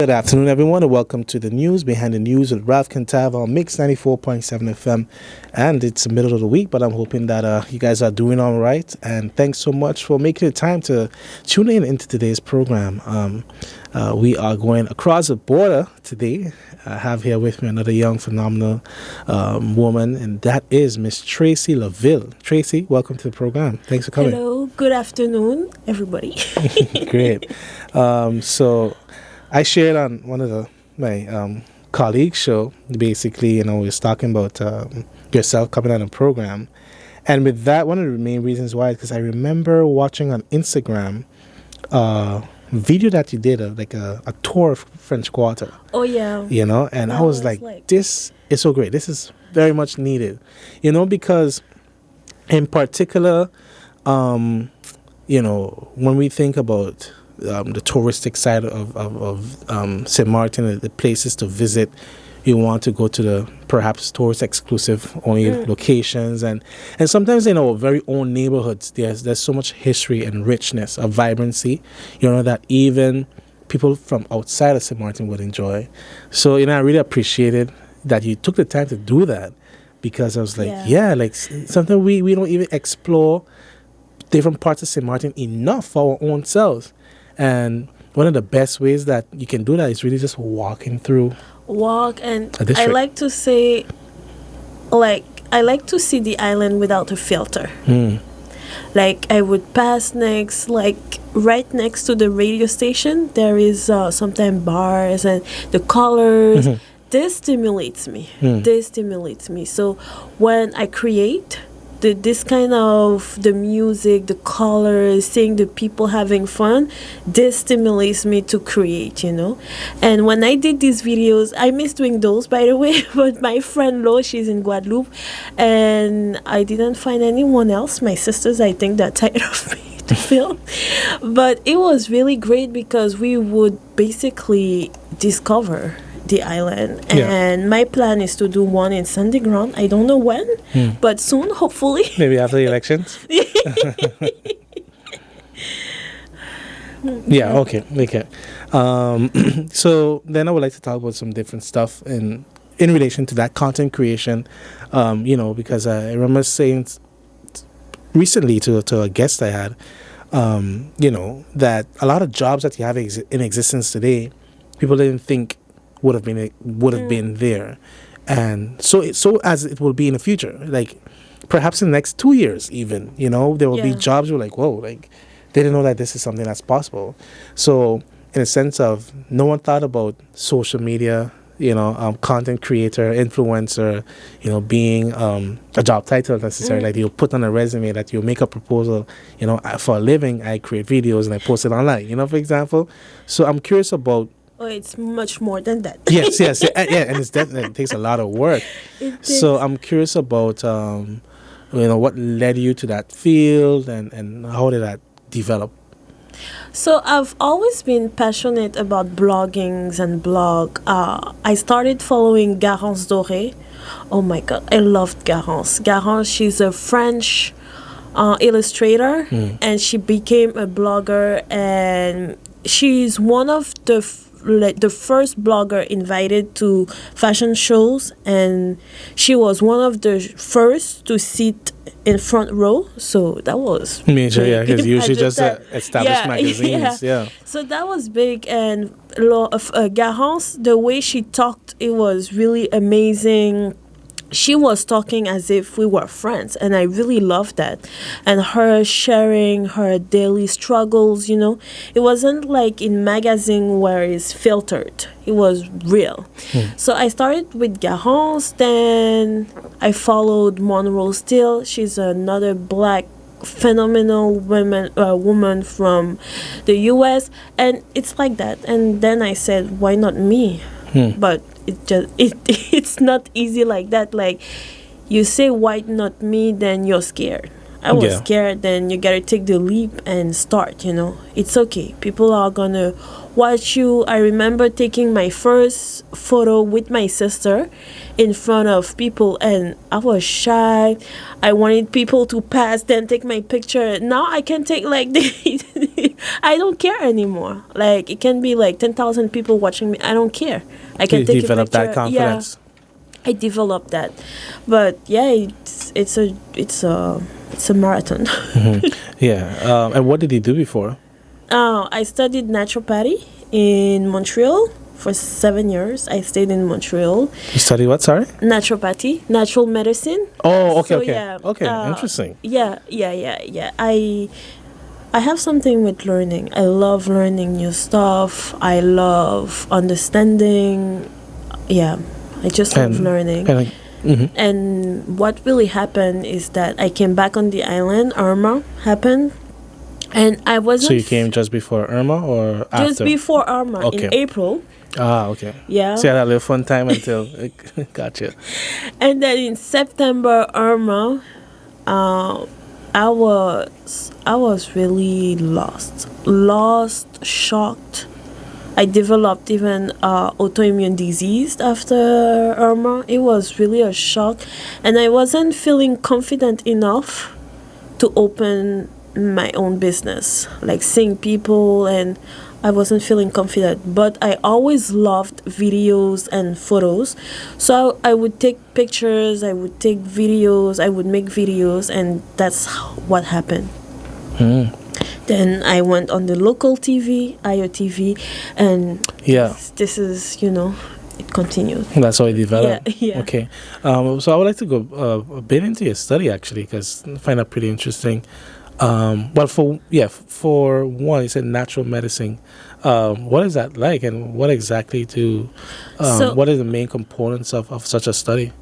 Good afternoon, everyone, and welcome to the news behind the news with Ralph Cantav on Mix 94.7 FM. And it's the middle of the week, but I'm hoping that you guys are doing all right. And thanks so much for making the time to tune in into today's program. We are going across the border today. I have here with me another young, phenomenal woman, and that is Miss Tracy Laville. Tracy, welcome to the program. Thanks for coming. Hello, good afternoon, everybody. Great. So I shared on one of my colleagues' show, basically, we was talking about yourself coming on a program. And with that, one of the main reasons why is because I remember watching on Instagram video that you did of like a tour of French Quarter. Oh, yeah. And I was like, this is so great. This is very much needed, because in particular, when we think about the touristic side of St. Martin, the places to visit, you want to go to the perhaps tourist exclusive only locations, and sometimes in our very own neighborhoods there's so much history and richness of vibrancy, that even people from outside of St. Martin would enjoy. So I really appreciated that you took the time to do that, because I was like, like something we don't even explore different parts of St. Martin enough for our own selves. And one of the best ways that you can do that is really just walking through. And I like to say, I like to see the island without a filter. Like, I would pass right next to the radio station, there is sometimes bars and the colors. This stimulates me. So when I create this kind of the music, the colors, seeing the people having fun, this stimulates me to create, And when I did these videos, I miss doing those, by the way, but my friend Lo, she's in Guadeloupe, and I didn't find anyone else. My sisters, I think, they're tired of me to film. But it was really great because we would basically discover the island, and my plan is to do one in Sandy Ground. I don't know when, but soon, hopefully. Maybe after the elections. Okay. So then I would like to talk about some different stuff in relation to that content creation, because I remember saying recently to a guest I had, that a lot of jobs that you have in existence today, people didn't think would have been there, and so as it will be in the future, like perhaps in the next 2 years even, there will be jobs where like, whoa, like they didn't know that this is something that's possible. So in a sense of, no one thought about social media, content creator, influencer, being a job title necessarily. Like you'll put on a resume that you'll make a proposal, for a living I create videos and I post it online, for example. So I'm curious about. Oh, it's much more than that. yes, and it's definitely, it takes a lot of work. So I'm curious about, what led you to that field, and how did that develop? So I've always been passionate about bloggings and blog. I started following Garance Doré. Oh my God, I loved Garance. Garance, she's a French illustrator, and she became a blogger, and she's one of the first blogger invited to fashion shows, and she was one of the first to sit in front row. So that was major, because usually just established magazines. So that was big, and Garance, the way she talked, it was really amazing. She was talking as if we were friends, and I really loved that. And her sharing her daily struggles, it wasn't like in magazine where it's filtered. It was real. So I started with Garance, then I followed Monroe Steele. She's another black phenomenal woman from the US, and it's like that. And then I said, why not me? But it's not easy like that. Like, you say why not me, then you're scared. I was scared. Then you gotta take the leap and start. It's okay. People are gonna watch you. I remember taking my first photo with my sister in front of people, and I was shy. I wanted people to pass, then take my picture. Now I can take like I don't care anymore. Like it can be like 10,000 people watching me. I don't care. I can take a picture. Develop that confidence. Yeah, I developed that, but yeah, it's a marathon. Yeah. And what did you do before? I studied naturopathy in Montreal for 7 years. I stayed in Montreal. You studied what? Sorry. Naturopathy, natural medicine. Oh, okay, So, okay, yeah, okay. Interesting. Yeah. I have something with learning. I love learning new stuff. I love understanding. Yeah, I just love learning. And what really happened is that I came back on the island. Irma happened. And I wasn't... So you came just before Irma or after? Just before Irma, in April. Ah, okay. Yeah. So you had a little fun time until... Gotcha. And then in September, Irma, I was really lost, shocked. I developed even autoimmune disease after Irma. It was really a shock. And I wasn't feeling confident enough to open my own business, like seeing people, and I wasn't feeling confident. But I always loved videos and photos, so I would take pictures, I would take videos, I would make videos, and that's what happened. Then I went on the local TV, IOTV, and this is, it continued. That's how it developed. Yeah. Okay. So I would like to go a bit into your study, actually, because I find that pretty interesting. Well, for one, you said natural medicine. What is that like, and what exactly what are the main components of such a study?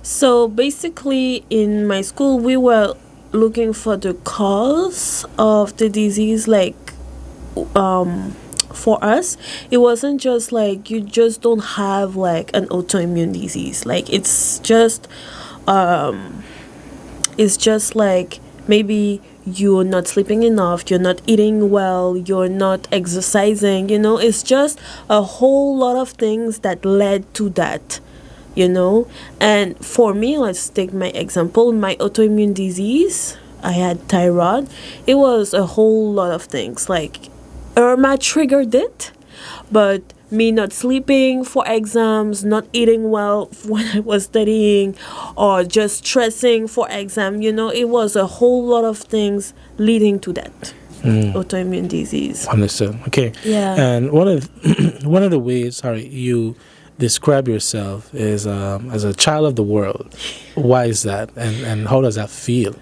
So basically, in my school, we were looking for the cause of the disease. Like, for us, it wasn't just like you just don't have like an autoimmune disease. Like it's just like maybe you're not sleeping enough, you're not eating well, you're not exercising, it's just a whole lot of things that led to that, And for me, let's take my example, my autoimmune disease, I had thyroid. It was a whole lot of things, like Irma triggered it, but me not sleeping for exams, not eating well when I was studying, or just stressing for exam, it was a whole lot of things leading to that autoimmune disease. Understood. Okay. Yeah. And one of the ways, you describe yourself is as a child of the world. Why is that, and how does that feel?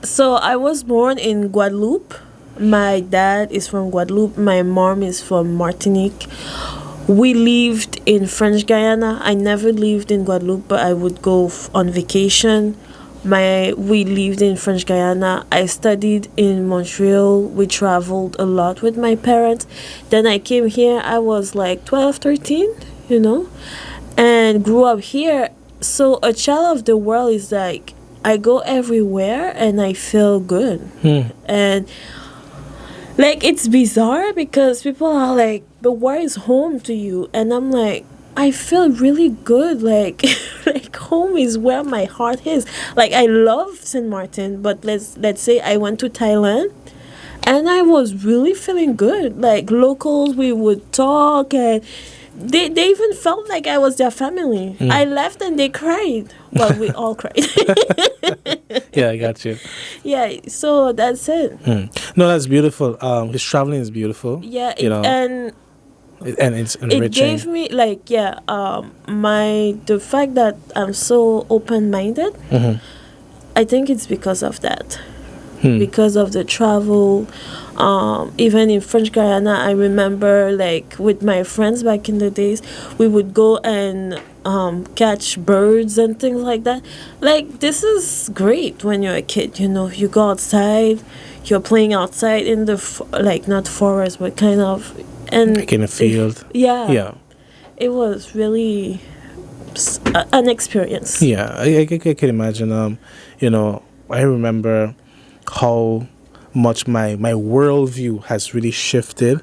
So I was born in Guadeloupe. My dad is from Guadeloupe. My mom is from Martinique. We lived in French Guiana. I never lived in Guadeloupe, but I would go on vacation. We lived in French Guiana. I studied in Montreal. We traveled a lot with my parents. Then I came here. I was like 12, 13, and grew up here. So a child of the world is like, I go everywhere and I feel good. And like, it's bizarre because people are like, but where is home to you? And I'm like, I feel really good. Like, like home is where my heart is. Like, I love Saint Martin, but let's say I went to Thailand and I was really feeling good. Like, locals, we would talk, and they even felt like I was their family. I left and they cried. Well, we all cried. Yeah, I got you. Yeah, so that's it. No, that's beautiful. His traveling is beautiful. Yeah, and it's enriching. It gave me like the fact that I'm so open-minded. I think it's because of that. Because of the travel. Even in French Guiana, I remember like with my friends back in the days, we would go and catch birds and things like that. Like, this is great when you're a kid, you go outside, you're playing outside in the not forest, but kind of, and like in a field. Yeah, it was really an experience. Yeah, I can imagine. I remember how much my worldview has really shifted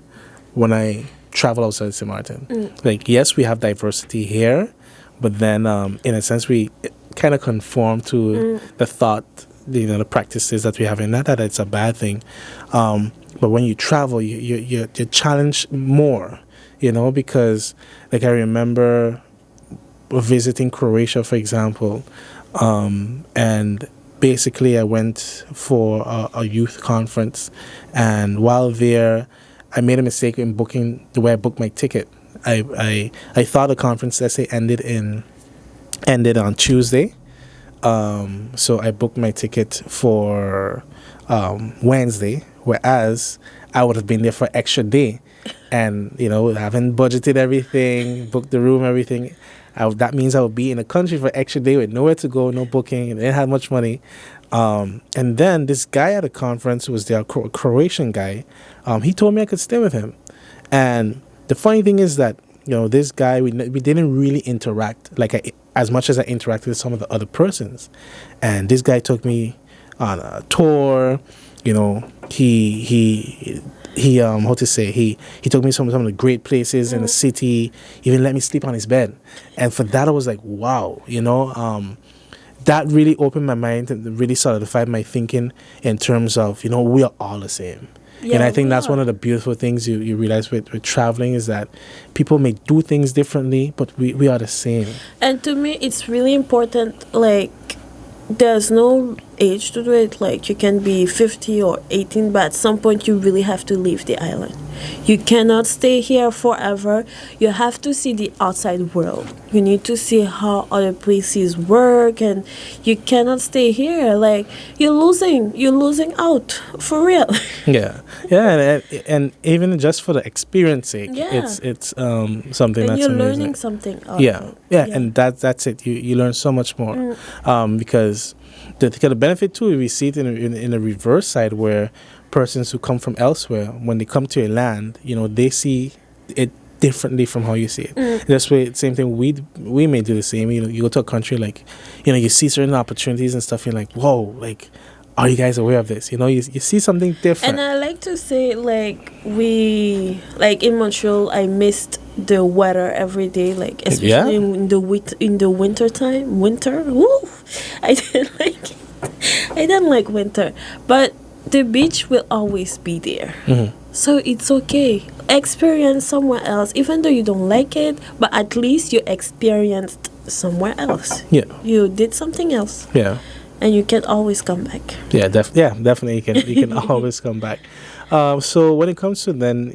when I travel outside St. Martin. Like, yes, we have diversity here, but then in a sense we kind of conform to the thought, the practices that we have in that it's a bad thing. But when you travel, you're challenged more, because like I remember visiting Croatia, for example, and basically I went for a youth conference, and while there I made a mistake in booking the way I booked my ticket. I thought the conference essay ended on Tuesday, so I booked my ticket for Wednesday, whereas I would have been there for an extra day, and having budgeted everything, booked the room, everything. That means I would be in a country for an extra day with nowhere to go, no booking, and didn't have much money. And then this guy at a conference who was there, a Croatian guy, he told me I could stay with him. And the funny thing is that, this guy, we didn't really interact as much as I interacted with some of the other persons. And this guy took me on a tour. He how to say, he took me some of the great places in the city, even let me sleep on his bed. And for that I was like, wow, that really opened my mind and really solidified my thinking in terms of, we are all the same. Yeah, and I think that's one of the beautiful things you realize with traveling, is that people may do things differently, but we are the same. And to me, it's really important, like, there's no age to do it. Like, you can be 50 or 18, but at some point you really have to leave the island. You cannot stay here forever. You have to see the outside world. You need to see how other places work, and you cannot stay here. Like, you're losing out for real. Yeah, and even just for the experience sake, it's something and that's you're amazing. Learning something. Yeah, and that's it. You learn so much more, because the benefit too, we see it in the reverse side, where persons who come from elsewhere, when they come to a land, they see it differently from how you see it. That's why same thing, we may do the same. You go to a country, like, you see certain opportunities and stuff, you're like, whoa, like, are you guys aware of this? You see something different. And I like to say, like, in Montreal, I missed the weather every day, like, especially in the winter time. Woo! I didn't like winter, but the beach will always be there. So it's okay. Experience somewhere else, even though you don't like it, but at least you experienced somewhere else. Yeah. You did something else. Yeah. And you can always come back. Yeah, definitely you can always come back. So when it comes to then,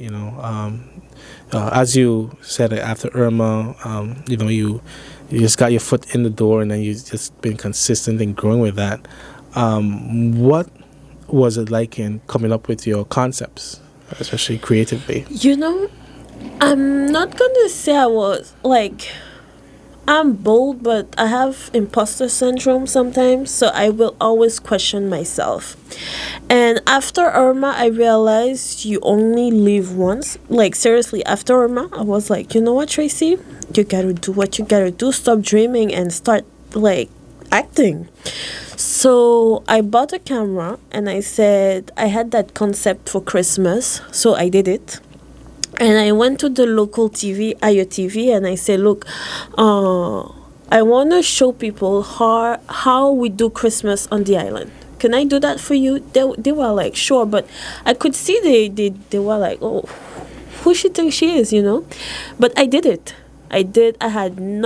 as you said, after Irma, you just got your foot in the door, and then you've just been consistent in growing with that. What was it like in coming up with your concepts, especially creatively? I'm not going to say I was, like, I'm bold, but I have imposter syndrome sometimes, so I will always question myself. And after Irma, I realized you only live once. Like, seriously, after Irma, I was like, you know what, Tracy? You gotta do what you gotta do. Stop dreaming and start, like, acting. So I bought a camera, and I said I had that concept for Christmas, so I did it. And I went to the local TV, IOTV, and I said, look, I want to show people how we do Christmas on the island. Can I do that for you? They were like, sure. But I could see they were like, oh, who she thinks she is, But I did it. I didn't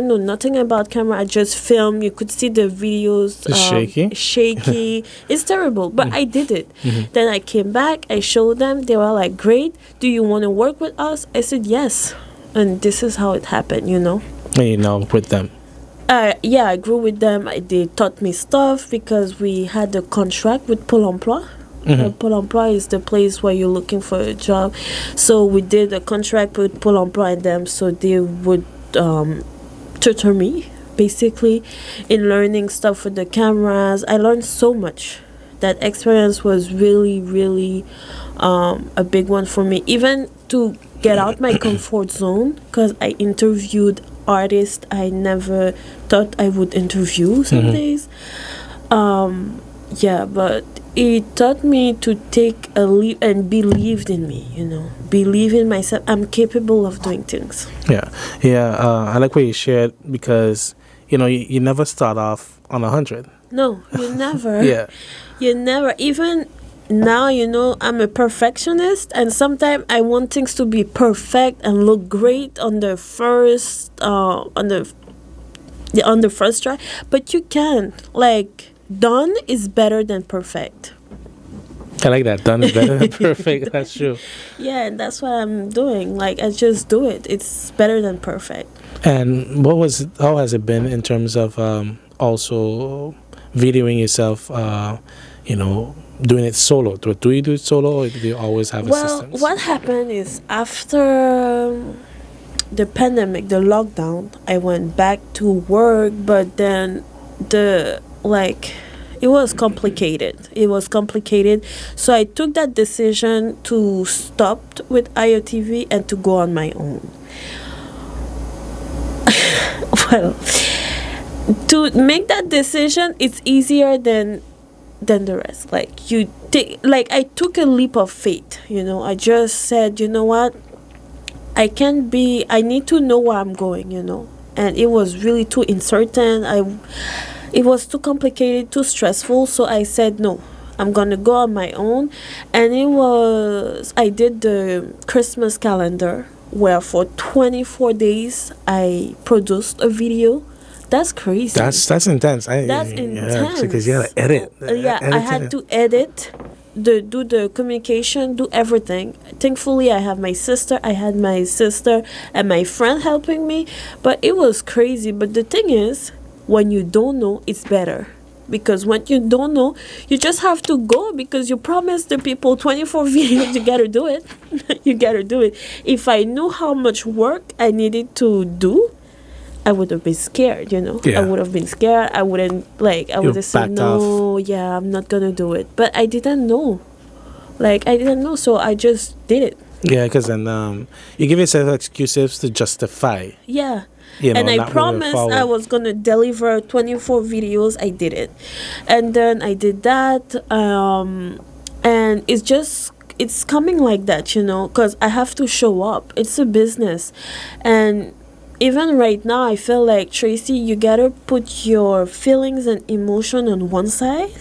know nothing about camera. I just filmed. You could see the videos. It's shaky. It's terrible, but I did it. Then I came back. I showed them. They were like, great. Do you want to work with us? I said, yes. And this is how it happened, And you know with them. I grew with them. They taught me stuff because we had a contract with Pôle Emploi. Pôle Emploi is the place where you're looking for a job. So we did a contract with Pôle Emploi and them, so they would tutor me, basically, in learning stuff with the cameras. I learned so much. That experience was really, really a big one for me. Even to get out my comfort zone, because I interviewed artists I never thought I would interview some days. But it taught me to take a leap and believed in me, believe in myself. I'm capable of doing things. Yeah. I like what you shared, because you never start off on 100. No, you never. Yeah, you never. Even now, I'm a perfectionist, and sometimes I want things to be perfect and look great on the first on the first try, but you can't. Like, done is better than perfect. I like that. Done is better than perfect. That's true. Yeah, and that's what I'm doing. Like, I just do it. It's better than perfect. And how has it been in terms of also videoing yourself, doing it solo? Do you do it solo, or do you always have assistance? Well, what happened is, after the pandemic, the lockdown, I went back to work, but then it was complicated. So I took that decision to stop with IOTV and to go on my own. Well, to make that decision, it's easier than the rest. I took a leap of faith. I just said, you know what, I need to know where I'm going. And it was really too uncertain. It was too complicated, too stressful. So I said, no, I'm gonna go on my own. And I did the Christmas calendar, where for 24 days I produced a video. That's crazy. That's intense. That's intense. Because you had to edit. I had to edit, do the communication, do everything. Thankfully, I had my sister and my friend helping me. But it was crazy. But the thing is, when you don't know, it's better. Because when you don't know, you just have to go, because you promised the people 24 videos. You gotta do it. You gotta do it. If I knew how much work I needed to do, I would have been scared, Yeah. I would have been scared. I would have said, no, yeah, I'm not gonna do it. But I didn't know. So I just did it. Yeah, because then you give yourself excuses to justify. Yeah. And I promised I was going to deliver 24 videos. I did it. And then I did that. And it's coming like that, because I have to show up. It's a business. And even right now, I feel like, Tracy, you got to put your feelings and emotion on one side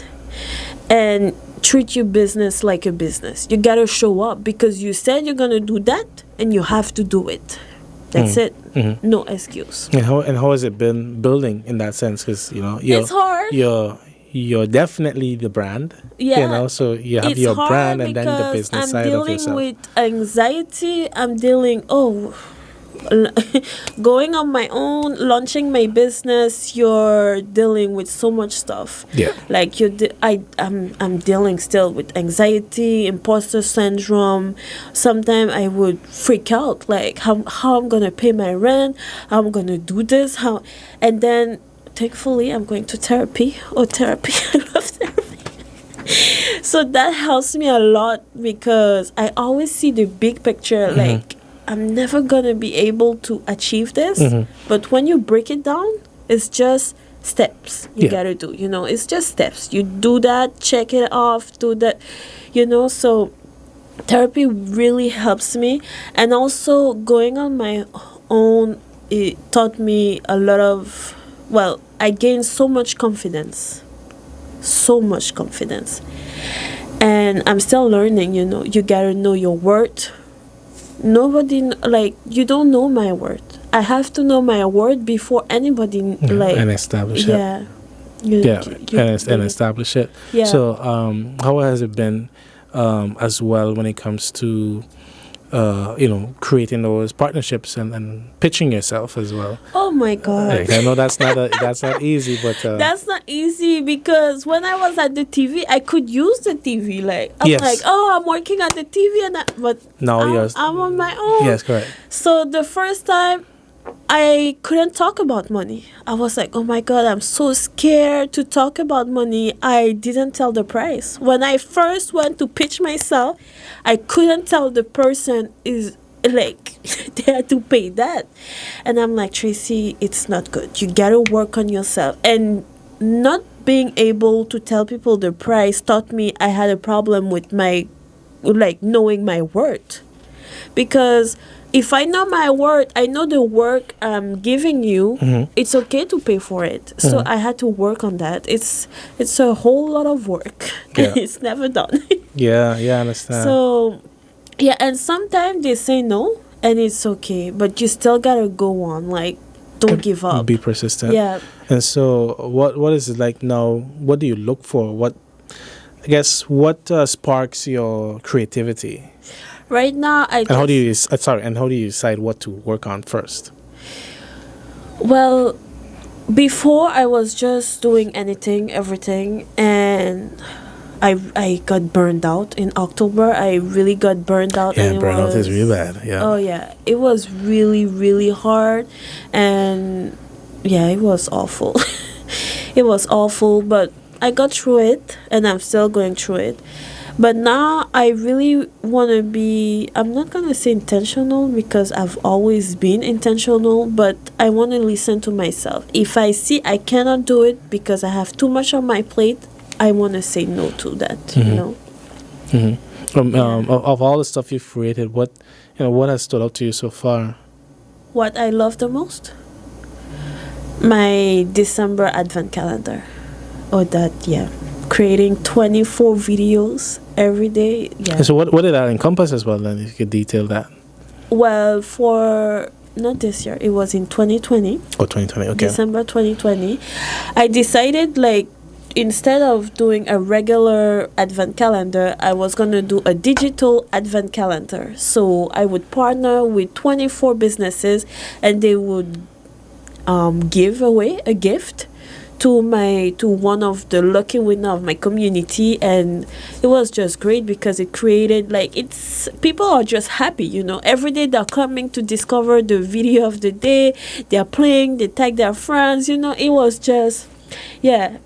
and treat your business like a business. You got to show up, because you said you're going to do that, and you have to do it. That's it. Mm-hmm. No excuse. And how has it been building in that sense? Because it's hard. You're definitely the brand. Yeah. So you have your brand, and then the business side of yourself. I'm dealing with anxiety. Going on my own, launching my business, you're dealing with so much stuff. Yeah. I'm dealing still with anxiety, imposter syndrome. Sometimes I would freak out, like how I'm gonna pay my rent, how I'm gonna do this, and then thankfully I'm going to therapy. I love therapy. So that helps me a lot, because I always see the big picture, like, I'm never gonna be able to achieve this. But when you break it down, it's just steps you gotta do. It's just steps. You do that, check it off, do that. So therapy really helps me. And also going on my own, it taught me a lot of, I gained so much confidence. And I'm still learning. You gotta know your worth. Nobody, you don't know my worth. I have to know my worth before anybody, and establish it. And establish it. Yeah. So how has it been as well when it comes to creating those partnerships and pitching yourself as well? Oh my God! I know that's not easy, but that's not easy, because when I was at the TV, I could use the TV. I'm working at the TV, but now I'm on my own. Yes, correct. So the first time, I couldn't talk about money. I was like, oh my God, I'm so scared to talk about money. I didn't tell the price. When I first went to pitch myself, I couldn't tell the person they had to pay that. And I'm like, Tracy, it's not good. You got to work on yourself. And not being able to tell people the price taught me I had a problem with my, like, knowing my worth. Because if I know my worth, I know the work I'm giving you, it's okay to pay for it. So I had to work on that. It's a whole lot of work. Yeah. It's never done. Yeah, I understand. So, yeah, and sometimes they say no, and it's okay. But you still got to go on. Like, don't give up. Be persistent. Yeah. And so what is it like now? What do you look for? What sparks your creativity? Right now, how do you decide what to work on first? Well, before I was just doing everything, and I got burned out in October. I really got burned out. Yeah, burnout is really bad. Yeah. Oh yeah, it was really, really hard, and yeah, it was awful. It was awful, but I got through it, and I'm still going through it. But now I really want to be, I'm not going to say intentional because I've always been intentional, but I want to listen to myself. If I see I cannot do it because I have too much on my plate, I want to say no to that, you know. Of all the stuff you've created, what has stood out to you so far? What I love the most? My December advent calendar. Creating 24 videos every day. Yeah. So what did that encompass as well, then, if you could detail that? Well, for not this year, it was in 2020. Oh, 2020, okay. December 2020. I decided, like, instead of doing a regular advent calendar, I was going to do a digital advent calendar. So I would partner with 24 businesses, and they would give away a gift to one of the lucky winner of my community. And it was just great because it created, like, people are just happy, every day they're coming to discover the video of the day, they're playing, they tag their friends, it was just an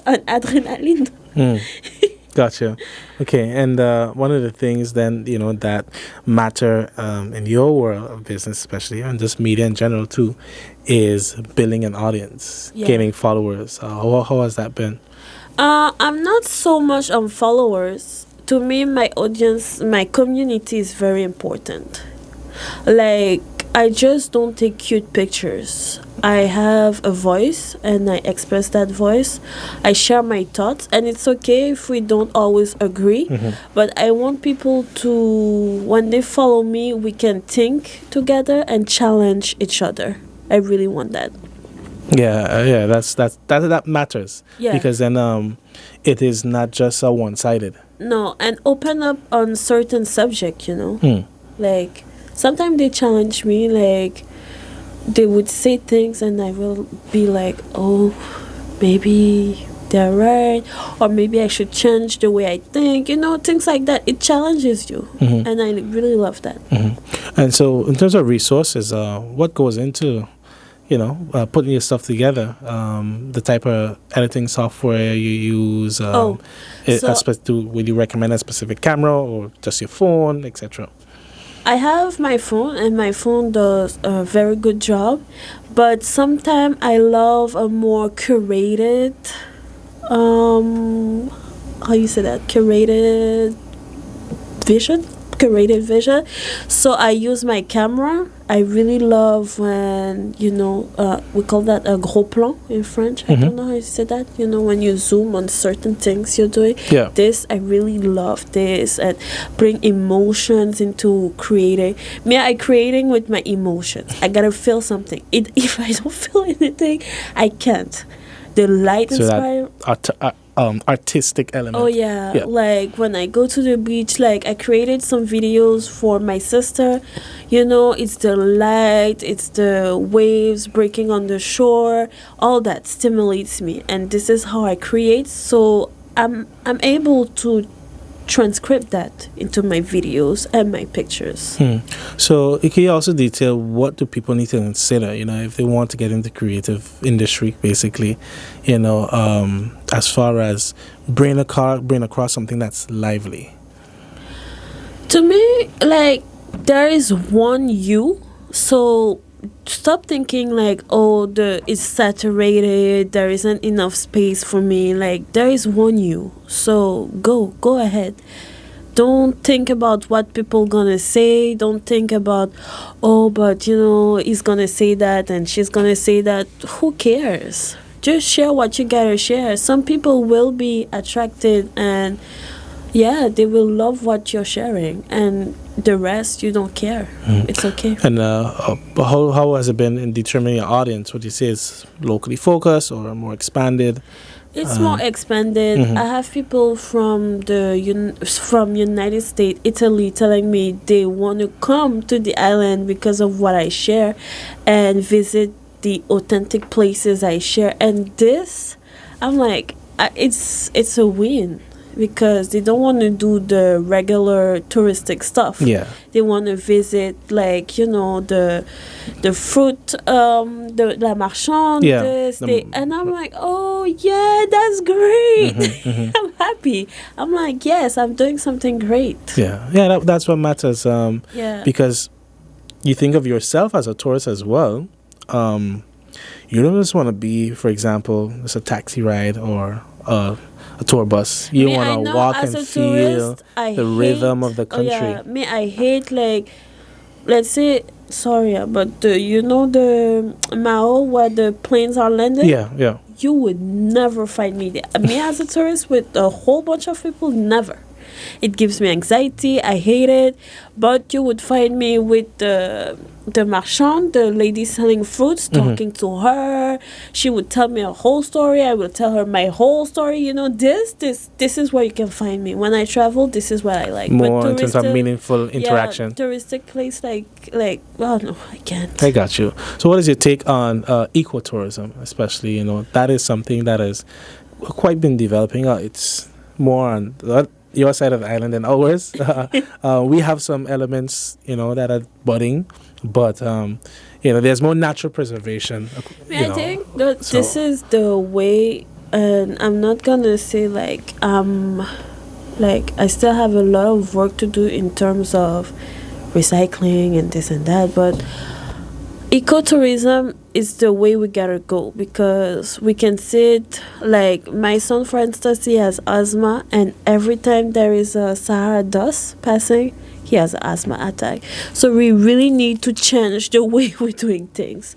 adrenaline. Gotcha. Okay, and one of the things then, that matter in your world of business, especially, and just media in general too, is building an audience, gaining followers. How has that been? I'm not so much on followers. To me, my audience, my community is very important. Like, I just don't take cute pictures. I have a voice, and I express that voice. I share my thoughts, and it's okay if we don't always agree. But I want people to, when they follow me, we can think together and challenge each other. I really want that. Yeah, that matters. Yeah. Because then it is not just a one-sided. No, and open up on certain subject, Like, sometimes they challenge me, like, they would say things and I will be like, oh, maybe they're right, or maybe I should change the way I think, things like that. It challenges you, and I really love that. And so, in terms of resources, what goes into, putting your stuff together? The type of editing software you use. Would you recommend a specific camera or just your phone, etc.? I have my phone, and my phone does a very good job, but sometimes I love a more curated, how you say that? Curated vision. So I use my camera. I really love when, we call that a gros plan in French. I don't know how you say that. When you zoom on certain things you're doing. Yeah. I really love this, and bring emotions into creating. I creating with my emotions. I gotta feel something. If I don't feel anything, I can't. The light inspire. Artistic element. Oh yeah, like when I go to the beach, like I created some videos for my sister. It's the light, it's the waves breaking on the shore. All that stimulates me, and this is how I create. So I'm able to transcribe that into my videos and my pictures. So can you also detail what do people need to consider, if they want to get into creative industry, basically, as far as bring across something that's lively? To me, like, there is one you. So stop thinking like, oh, it's saturated, there isn't enough space for me. Like, there is one you, so go ahead. Don't think about what people gonna say. Don't think about, oh, but he's gonna say that and she's gonna say that. Who cares? Just share what you gotta share. Some people will be attracted, and yeah, they will love what you're sharing, and the rest you don't care. It's okay. And how has it been in determining your audience? Would you say it's locally focused or more expanded? It's more expanded. I have people from from United States, Italy, telling me they want to come to the island because of what I share and visit the authentic places I share. And this, I'm like, it's a win, because they don't want to do the regular touristic stuff. Yeah. They want to visit, like, the fruit, the La Marchande, and I'm like, oh, yeah, that's great. I'm happy. I'm like, yes, I'm doing something great. Yeah, that's what matters. Because you think of yourself as a tourist as well. You don't just want to be, for example, just a taxi ride or a tour bus. You want to walk and feel the rhythm of the country. I hate, like, let's say, sorry, but the Mao where the planes are landed? Yeah. You would never find me there. Me as a tourist with a whole bunch of people, never. It gives me anxiety. I hate it. But you would find me with the marchand, the lady selling fruits, talking to her. She would tell me a whole story. I will tell her my whole story. This is where you can find me. When I travel, this is what I like. More in terms of meaningful interaction. Touristic place, like, well, no, I can't. I got you. So what is your take on ecotourism, especially, that is something that has quite been developing. It's more on your side of the island than ours. We have some elements, that are budding, but there's more natural preservation. I think that this is the way, and I'm not gonna say like I still have a lot of work to do in terms of recycling and this and that, but ecotourism is the way we gotta go, because we can sit, like my son, for instance, he has asthma, and every time there is a Sahara dust passing, he has an asthma attack. So we really need to change the way we're doing things.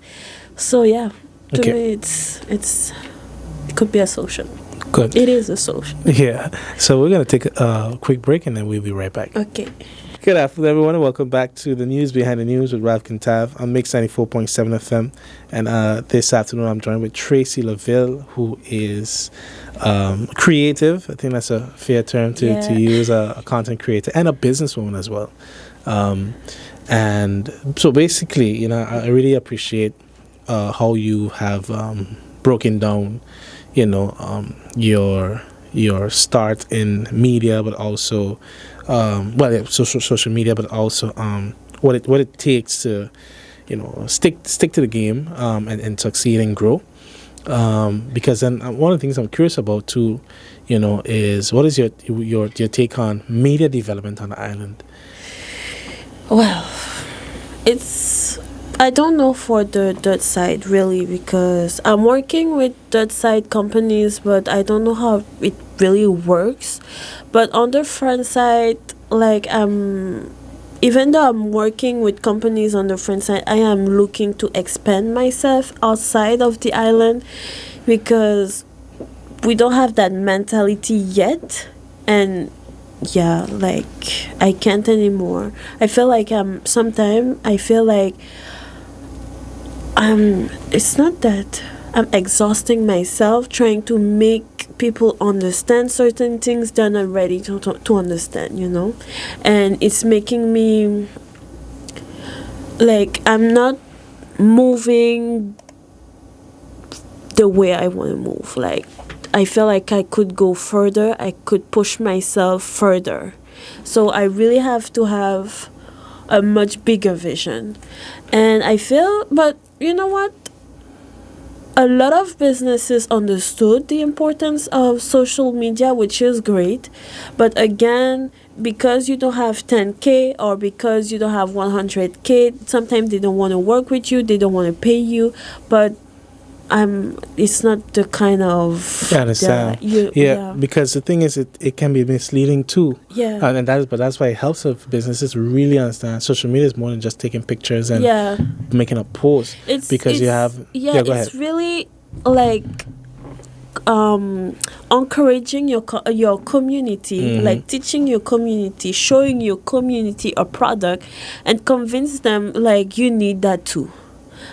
So yeah, to me it could be a solution. Good. It is a solution. Yeah. So we're gonna take a quick break and then we'll be right back. Okay. Good afternoon, everyone, and welcome back to the News Behind the News with Rav Kintav on Mix 94.7 FM. And this afternoon, I'm joined with Tracy Laville, who is creative. I think that's a fair term to use, a content creator and a businesswoman as well. And so basically, I really appreciate how you have broken down, your start in media, but also social media, but also what it takes to stick to the game and succeed and grow. Because then one of the things I'm curious about too, is what is your take on media development on the island? Well, I don't know for the dirt side really, because I'm working with dirt side companies, but I don't know how it really works. But on the front side, like even though I'm working with companies on the front side, I am looking to expand myself outside of the island, because we don't have that mentality yet. And yeah, like I can't anymore. I feel like sometimes I feel like it's not that I'm exhausting myself trying to make people understand certain things they're not ready to understand, and it's making me like I'm not moving the way I want to move. Like I feel like I could go further, I could push myself further, so I really have to have a much bigger vision. And I feel, but you know what? A lot of businesses understood the importance of social media, which is great. But again, because you don't have 10K or because you don't have 100K, sometimes they don't want to work with you, they don't want to pay you, but it's not the kind of... I understand. Because the thing is, it can be misleading too. Yeah. But that's why it helps if businesses really understand social media is more than just taking pictures and making a post. Because you have... go ahead. It's really like encouraging your community, like teaching your community, showing your community a product, and convince them like you need that too.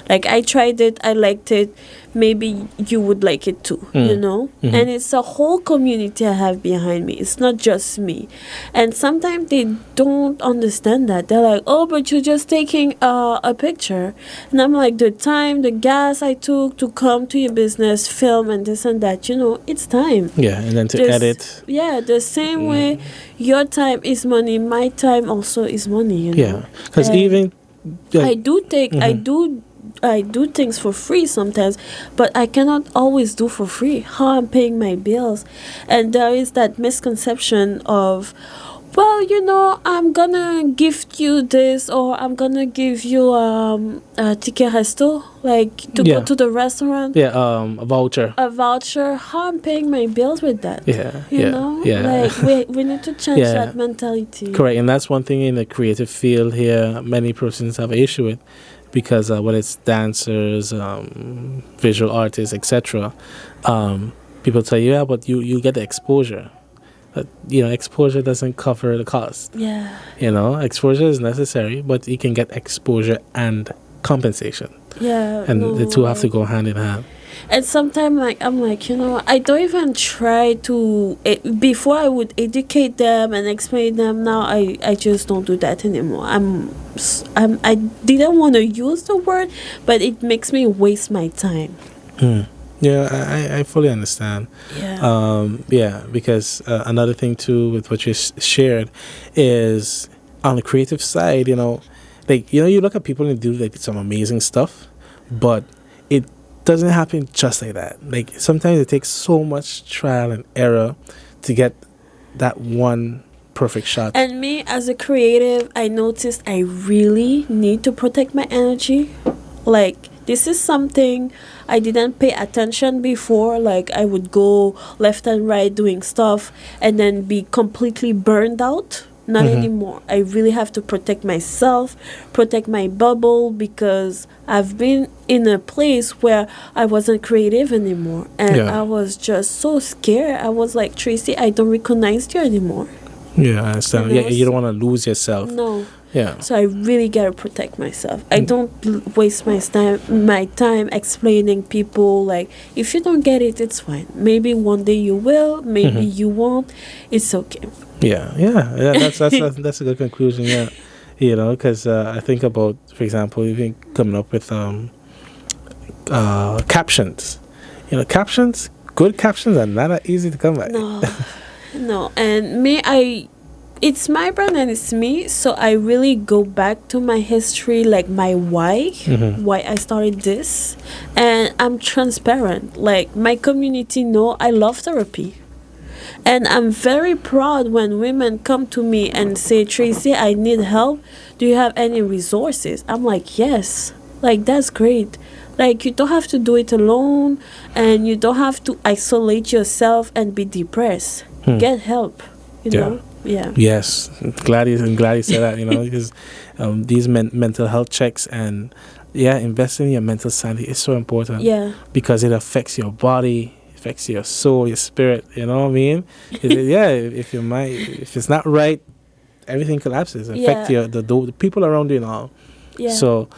Like, I tried it, I liked it, maybe you would like it too, you know? And it's a whole community I have behind me. It's not just me. And sometimes they don't understand that. They're like, oh, but you're just taking a picture. And I'm like, the time, the gas I took to come to your business, film and this and that, you know, it's time. Yeah, and then to edit. Yeah, the same way your time is money, my time also is money, you know? Yeah, because even... I do things for free sometimes, but I cannot always do for free. How I'm paying my bills. And there is that misconception of, well, you know, I'm gonna gift you this, or I'm gonna give you a ticket resto, like to go to the restaurant. Yeah, a voucher. A voucher. How I'm paying my bills with that. You know? Yeah. Like, we need to change that mentality. Correct, and that's one thing in the creative field here many persons have an issue with. Because whether it's dancers, visual artists, etc., people tell you, but you get the exposure. But, you know, exposure doesn't cover the cost. Yeah. You know, exposure is necessary, but you can get exposure and compensation. Yeah. And the two have to go hand in hand. And sometimes, I'm like, you know, I don't even try to... before I would educate them and explain them. Now I just don't do that anymore. I didn't want to use the word, but it makes me waste my time. Yeah, I fully understand. Yeah. Because another thing too with what you shared is on the creative side, you know, like, you know, you look at people and do like some amazing stuff, but it doesn't happen just like that. Like, sometimes it takes so much trial and error to get that one perfect shot. And me as a creative, I noticed I really need to protect my energy. Like, this is something I didn't pay attention before. Like, I would go left and right doing stuff and then be completely burned out. Not anymore. I really have to protect myself, protect my bubble, because I've been in a place where I wasn't creative anymore. And I was just so scared. I was like, Tracy, I don't recognize you anymore. Yeah, I understand. You know? You don't want to lose yourself. No. Yeah. So I really gotta protect myself. I don't waste my time explaining people, like, if you don't get it, it's fine. Maybe one day you will, maybe you won't. It's okay. Yeah. That's a good conclusion. Yeah, you know, because I think about, for example, even coming up with captions. You know, good captions are not that easy to come by. No, and it's my brand and it's me, so I really go back to my history, like my why I started this, and I'm transparent. Like, my community know I love therapy, and I'm very proud when women come to me and say, Tracy, I need help. Do you have any resources? I'm like, yes. Like, that's great. Like, you don't have to do it alone, and you don't have to isolate yourself and be depressed. Get help, you know? Yeah. Yes, I'm glad you said that. You know, because these mental health checks and investing in your mental sanity is so important. Yeah. Because it affects your body, affects your soul, your spirit. You know what I mean? If your mind, if it's not right, everything collapses. Affect the people around you and all. Yeah. So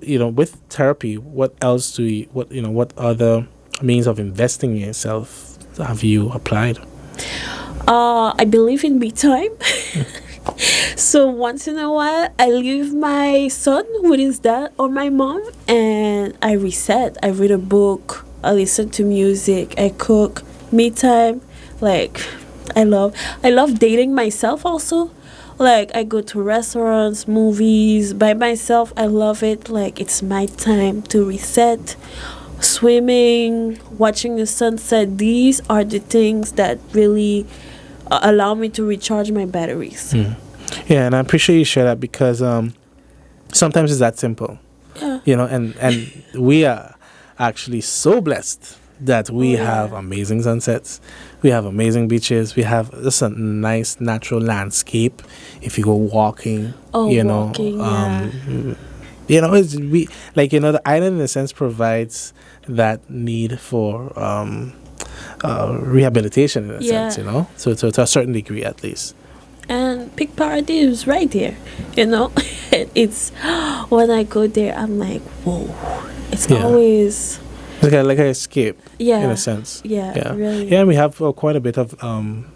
you know, with therapy, what other means of investing in yourself have you applied? I believe in me time. So once in a while, I leave my son with his dad or my mom, and I reset. I read a book. I listen to music. I cook. Me time. Like, I love dating myself also. Like, I go to restaurants, movies by myself. I love it. Like, it's my time to reset. Swimming, watching the sunset. These are the things that really allow me to recharge my batteries. Yeah, and I appreciate you share that because sometimes it's that simple. Yeah. You know, and we are actually so blessed that we have amazing sunsets. We have amazing beaches. We have just a nice natural landscape. If you go walking, you know, it's the island in a sense provides that need for rehabilitation in a sense, you know, so to a certain degree at least. And Pig Paradise is right there, you know. It's when I go there, I'm like, whoa! It's always like an escape, in a sense. Yeah, really. Yeah, we have quite a bit of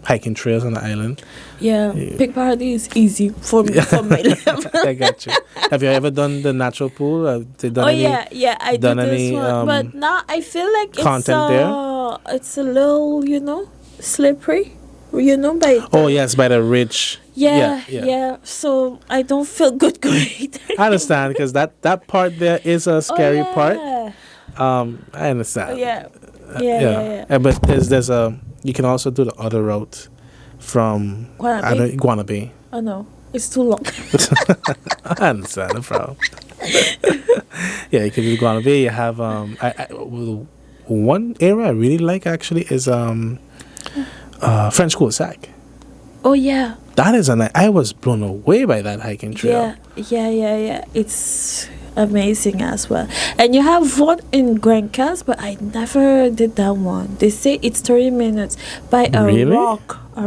hiking trails on the island. Yeah, Pig Paradise is easy for me for my level. I got you. Have you ever done the natural pool? I did this one, but now I feel like it's a little, you know, slippery. You know, by by the ridge. Yeah. So I don't feel good going there. I understand because that part there is a scary part. I understand. Yeah. But there's you can also do the other route from Guanabe. Oh no, it's too long. I understand, no problem. Yeah, you can do Guanabe. You have one area I really like actually is French Cul-de-sac. Oh yeah. That is I was blown away by that hiking trail. Yeah. It's amazing as well. And you have one in Grand Cas, but I never did that one. They say it's 30 minutes by a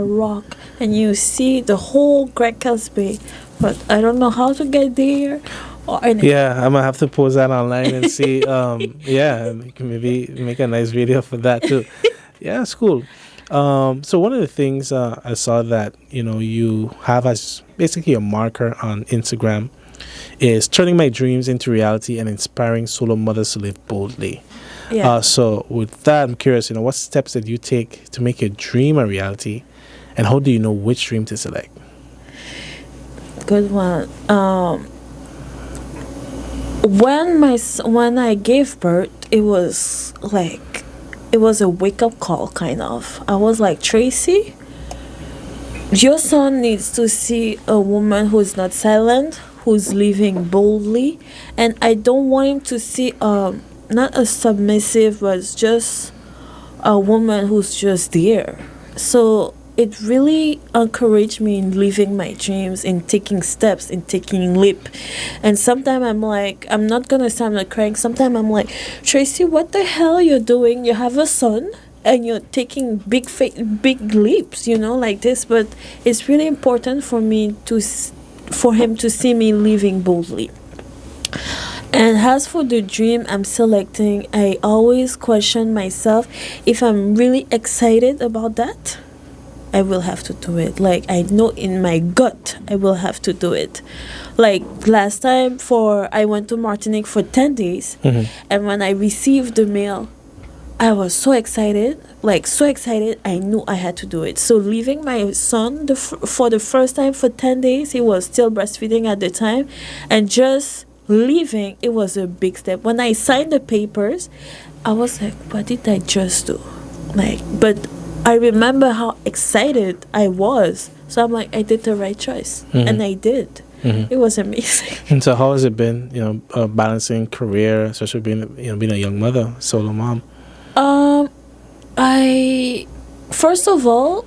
rock, and you see the whole Grand Cas Bay. But I don't know how to get there. Yeah, I'm gonna have to post that online and see. You can maybe make a nice video for that too. Yeah, it's cool. So one of the things I saw that you have as basically a marker on Instagram is turning my dreams into reality and inspiring solo mothers to live boldly. Yeah. So with that, I'm curious, what steps did you take to make your dream a reality, and how do you know which dream to select? Good one. When I gave birth, it was a wake-up call, kind of. I was like, Tracy, your son needs to see a woman who's not silent, who's living boldly, and I don't want him to see not a submissive, but just a woman who's just there. So it really encouraged me in living my dreams, in taking steps, in taking leap. And sometimes I'm like, I'm not gonna say I'm not crying. Sometimes I'm like, Tracy, what the hell are you doing? You have a son and you're taking big leaps, like this. But it's really important for me for him to see me living boldly. And as for the dream I'm selecting, I always question myself if I'm really excited about that. I will have to do it. Like, I know in my gut I will have to do it. Like last time I went to Martinique for 10 days, and when I received the mail, I was so excited, I knew I had to do it. So leaving my son for the first time for 10 days, he was still breastfeeding at the time, and just leaving, it was a big step. When I signed the papers, I was like, what did I just do? But I remember how excited I was. So I'm like, I did the right choice. And I did. It was amazing. And so how has it been, balancing career, especially being a young mother, solo mom? First of all,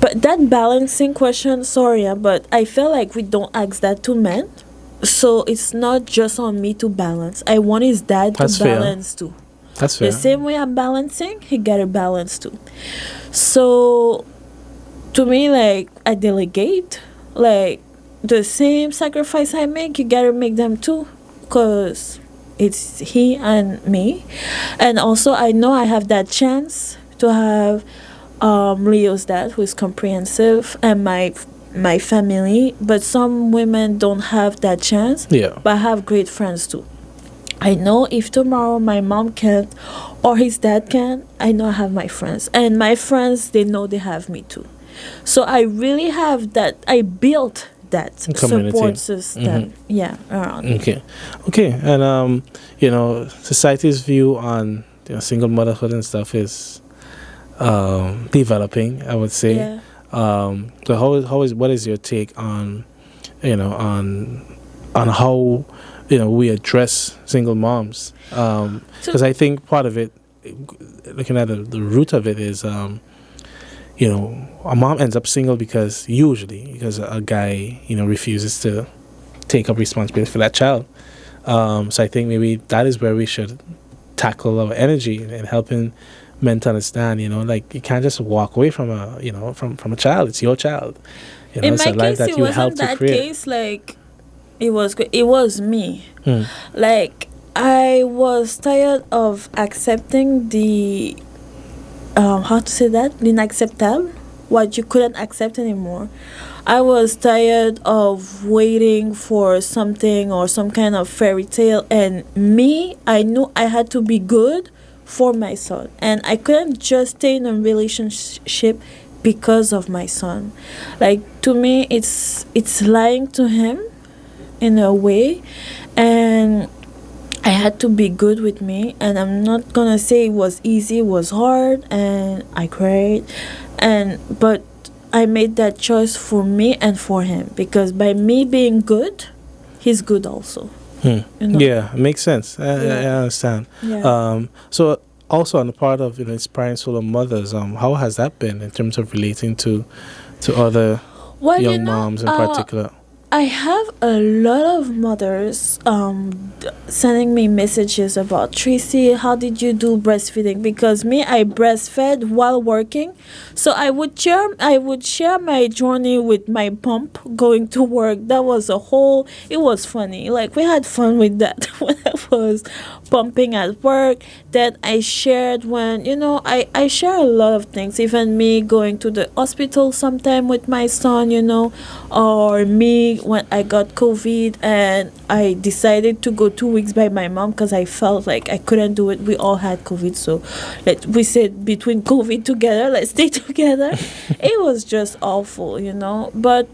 but that balancing question, sorry, but I feel like we don't ask that to men. So it's not just on me to balance. I want his dad to balance too. That's fair. The same way I'm balancing, he gotta balance too. So to me, I delegate. The same sacrifice I make, you gotta make them too, because it's he and me. And also I know I have that chance to have Leo's dad, who is comprehensive, and my family. But some women don't have that chance. Yeah. But I have great friends too. I know if tomorrow my mom can't or his dad can, I know I have my friends. And my friends, they know they have me too. So I really have that. I built that community. Support system. Around me. Okay. And society's view on single motherhood and stuff is developing, I would say. Yeah. So what is your take on, on how, we address single moms? Because I think part of it, looking at the root of it is, a mom ends up single because a guy, refuses to take up responsibility for that child. So I think maybe that is where we should tackle our energy and helping men to understand, like you can't just walk away from from a child. It's your child. In my case, it wasn't that case. Like it was me. Like I was tired of accepting the how to say that, unacceptable, what you couldn't accept anymore. I was tired of waiting for something or some kind of fairy tale, and I knew I had to be good for my son, and I couldn't just stay in a relationship because of my son. Like, to me, it's lying to him in a way, and I had to be good with me. And I'm not gonna say it was easy, it was hard, and I cried, but I made that choice for me and for him, because by me being good, he's good also. Yeah, it makes sense. I understand. Yeah. So also on the part of inspiring solo mothers, how has that been in terms of relating to other young moms in particular? I have a lot of mothers sending me messages about, Tracy, how did you do breastfeeding? Because me, I breastfed while working, so I would share my journey with my pump going to work. That was it was funny. Like, we had fun with that when I was pumping at work. Then I shared when I share a lot of things. Even me going to the hospital sometime with my son, or me when I got COVID and I decided to go 2 weeks by my mom because I felt like I couldn't do it. We all had COVID, so we said between COVID together, let's stay together. It was just awful, But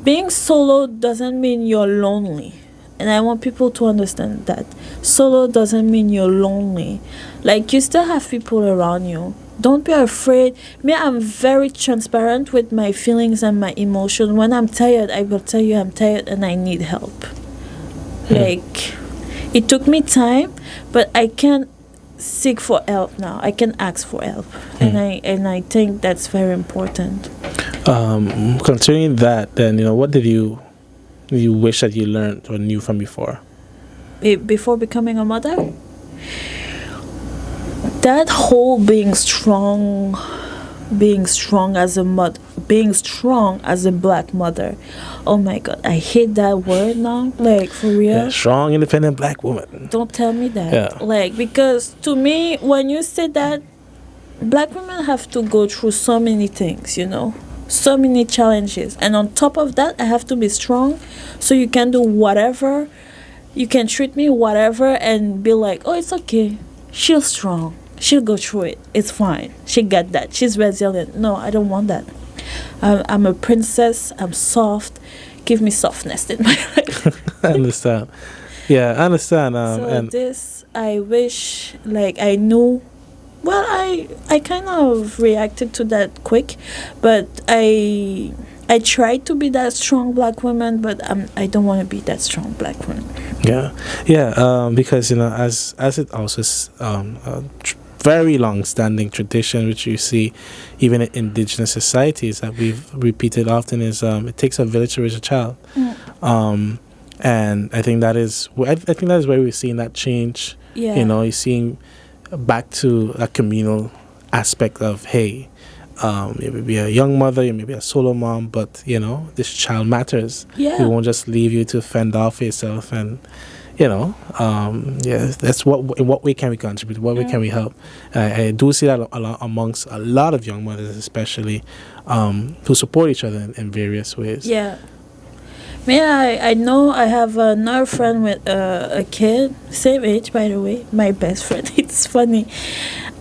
being solo doesn't mean you're lonely. And I want people to understand that. Solo doesn't mean you're lonely. Like, you still have people around you. Don't be afraid. Me, I'm very transparent with my feelings and my emotion. When I'm tired, I will tell you I'm tired and I need help. Like, it took me time, but I can seek for help now. I can ask for help. And I think that's very important. Concerning that, then, what did you wish that you learned or knew from before? Before becoming a mother? That whole being strong as a mother, being strong as a black mother. Oh my God, I hate that word now. Like, for real. Yeah, strong, independent black woman. Don't tell me that. Yeah. Like, because to me, when you say that, black women have to go through so many things, so many challenges, and on top of that, I have to be strong, so you can do whatever, you can treat me whatever, and be like, oh, it's okay, she's strong, she'll go through it, it's fine, she got that, she's resilient. No, I don't want that. I'm a princess, I'm soft, give me softness in my life. I understand. Yeah, I understand. I wish, like, I knew. Well, I kind of reacted to that quick, but I tried to be that strong black woman, but I don't want to be that strong black woman. Yeah. Because as it also is very long-standing tradition, which you see even in indigenous societies that we've repeated often, is it takes a village to raise a child. And I think that is where we're seeing that change. Yeah. You're seeing back to a communal aspect of, hey, you may be a young mother, you may be a solo mom, but this child matters. Yeah. We won't just leave you to fend off yourself, and that's in what way can we contribute, what way can we help. I do see that a lot amongst a lot of young mothers, especially who support each other in various ways. Yeah. I know I have another friend with a kid, same age, by the way, my best friend. It's funny.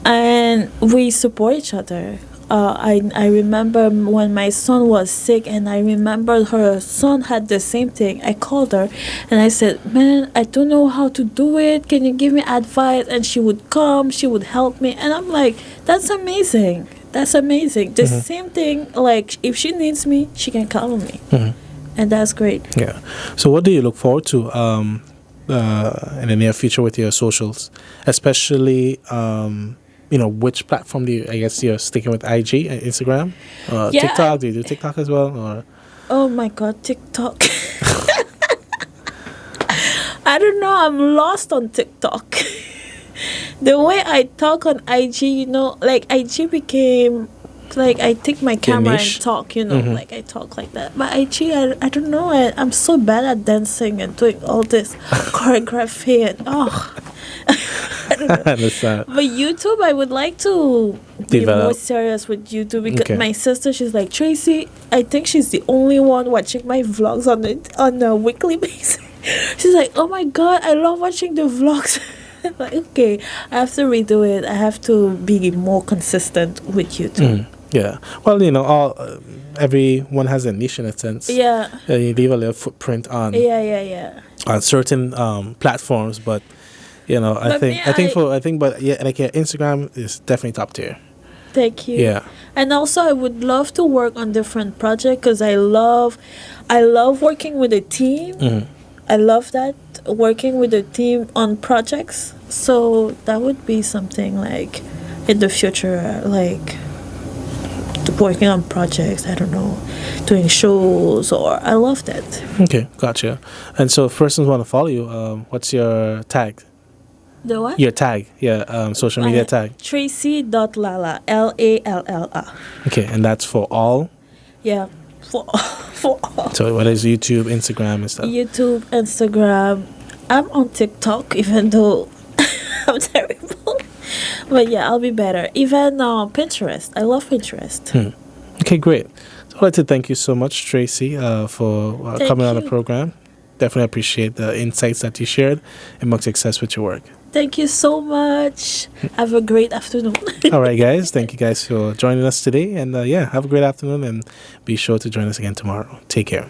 And we support each other. I remember when my son was sick, and I remember her son had the same thing. I called her and I said, man, I don't know how to do it, can you give me advice? And she would come, she would help me, and I'm like, that's amazing. That's amazing. The same thing, like if she needs me, she can call on me. And that's great. Yeah. So what do you look forward to in the near future with your socials, especially which platform do you, I guess you're sticking with IG and Instagram, TikTok? Do you do TikTok as well, or? Oh my God, TikTok. I don't know, I'm lost on TikTok. The way I talk on IG, like IG became like I take my camera and talk, like I talk like that. But IG, I don't know, I'm so bad at dancing and doing all this choreography and I don't know. Understand. But YouTube, I would like to be more serious with YouTube, because my sister, she's like, Tracy, I think she's the only one watching my vlogs on a weekly basis. She's like, oh my God, I love watching the vlogs. Like, okay, I have to redo it. I have to be more consistent with YouTube. Yeah. Well, everyone has a niche in a sense. Yeah. You leave a little footprint on. Yeah. On certain platforms, but I think Instagram is definitely top tier. Thank you. Yeah. And also, I would love to work on different projects, because I love working with a team. I love that, working with a team on projects. So that would be something like in the future, like working on projects, I don't know, doing shows, or I love that. Okay, gotcha. And so if persons want to follow you, what's your tag? The what? Your tag, social media tag. Tracy.Lalla, Lalla. Okay, and that's for all? Yeah, for all. So what is YouTube, Instagram and stuff? YouTube, Instagram. I'm on TikTok, even though I'm terrible. But yeah, I'll be better. Even Pinterest. I love Pinterest. Okay, great. So I'd like to thank you so much, Tracy, for coming on the program. Definitely appreciate the insights that you shared, and much success with your work. Thank you so much. Have a great afternoon. All right, guys. Thank you guys for joining us today. And have a great afternoon, and be sure to join us again tomorrow. Take care.